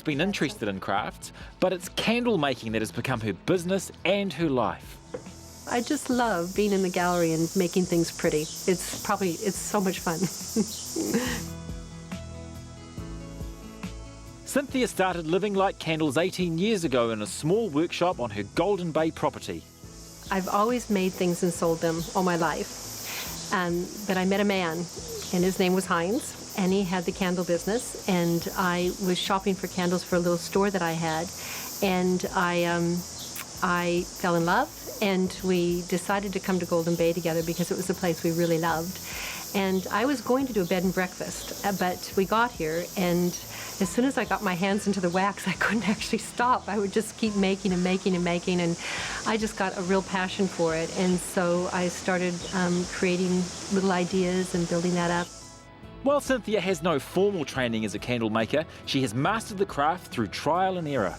been interested in crafts, but it's candle making that has become her business and her life. I just love being in the gallery and making things pretty. It's so much fun. Cynthia started Living Light Candles 18 years ago in a small workshop on her Golden Bay property. I've always made things and sold them all my life. But I met a man, and his name was Heinz, and he had the candle business, and I was shopping for candles for a little store that I had, and I fell in love, and we decided to come to Golden Bay together because it was a place we really loved. And I was going to do a bed and breakfast, but we got here, and as soon as I got my hands into the wax, I couldn't actually stop. I would just keep making and making and making, and I just got a real passion for it. And so I started creating little ideas and building that up. While Cynthia has no formal training as a candle maker, she has mastered the craft through trial and error.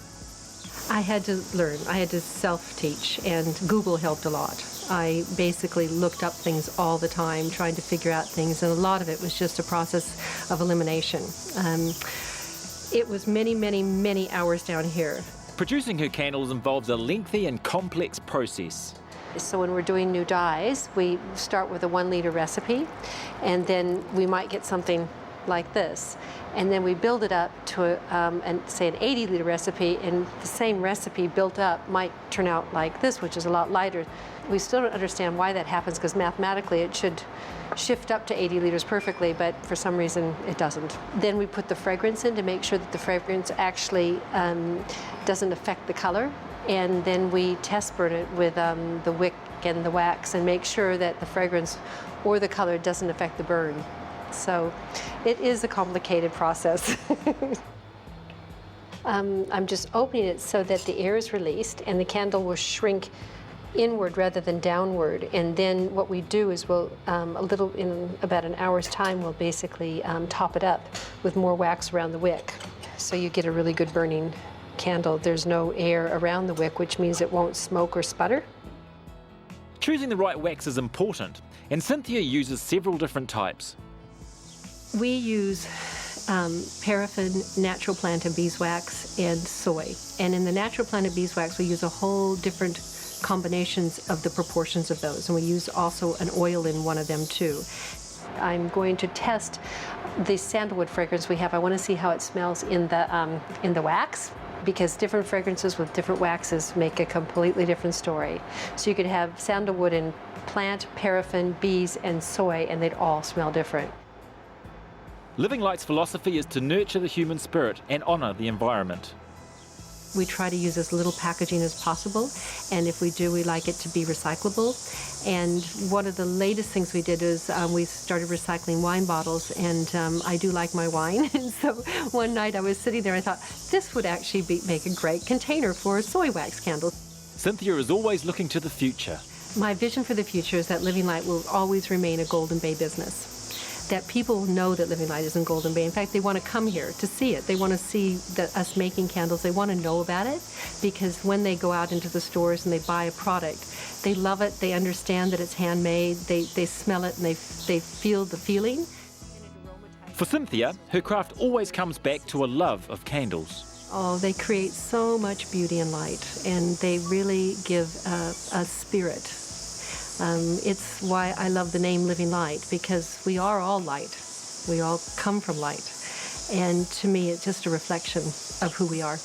I had to learn. I had to self-teach, and Google helped a lot. I basically looked up things all the time, trying to figure out things, and a lot of it was just a process of elimination. It was many, many, many hours down here. Producing her candles involves a lengthy and complex process. So when we're doing new dyes, we start with a 1 liter recipe, and then we might get something like this. And then we build it up to say an 80 liter recipe, and the same recipe built up might turn out like this, which is a lot lighter. We still don't understand why that happens, because mathematically it should shift up to 80 liters perfectly, but for some reason it doesn't. Then we put the fragrance in to make sure that the fragrance actually doesn't affect the color. And then we test burn it with the wick and the wax and make sure that the fragrance or the color doesn't affect the burn. So it is a complicated process. I'm just opening it so that the air is released and the candle will shrink inward rather than downward. And then what we do is we'll, in about an hour's time, we'll basically top it up with more wax around the wick. So you get a really good burning candle. There's no air around the wick, which means it won't smoke or sputter. Choosing the right wax is important, and Cynthia uses several different types. We use paraffin, natural plant and beeswax, and soy. And in the natural plant and beeswax, we use a whole different combinations of the proportions of those. And we use also an oil in one of them too. I'm going to test the sandalwood fragrance we have. I want to see how it smells in the wax, because different fragrances with different waxes make a completely different story. So you could have sandalwood and plant, paraffin, bees, and soy, and they'd all smell different. Living Light's philosophy is to nurture the human spirit and honour the environment. We try to use as little packaging as possible, and if we do, we like it to be recyclable. And one of the latest things we did is we started recycling wine bottles, and I do like my wine. And so one night I was sitting there and I thought, this would actually make a great container for soy wax candles. Cynthia is always looking to the future. My vision for the future is that Living Light will always remain a Golden Bay business. That people know that Living Light is in Golden Bay. In fact, they want to come here to see it. They want to see us making candles. They want to know about it, because when they go out into the stores and they buy a product, they love it. They understand that it's handmade. They smell it and they feel the feeling. For Cynthia, her craft always comes back to a love of candles. Oh, they create so much beauty and light, and they really give a spirit. It's why I love the name Living Light, because we are all light. We all come from light. And to me, it's just a reflection of who we are.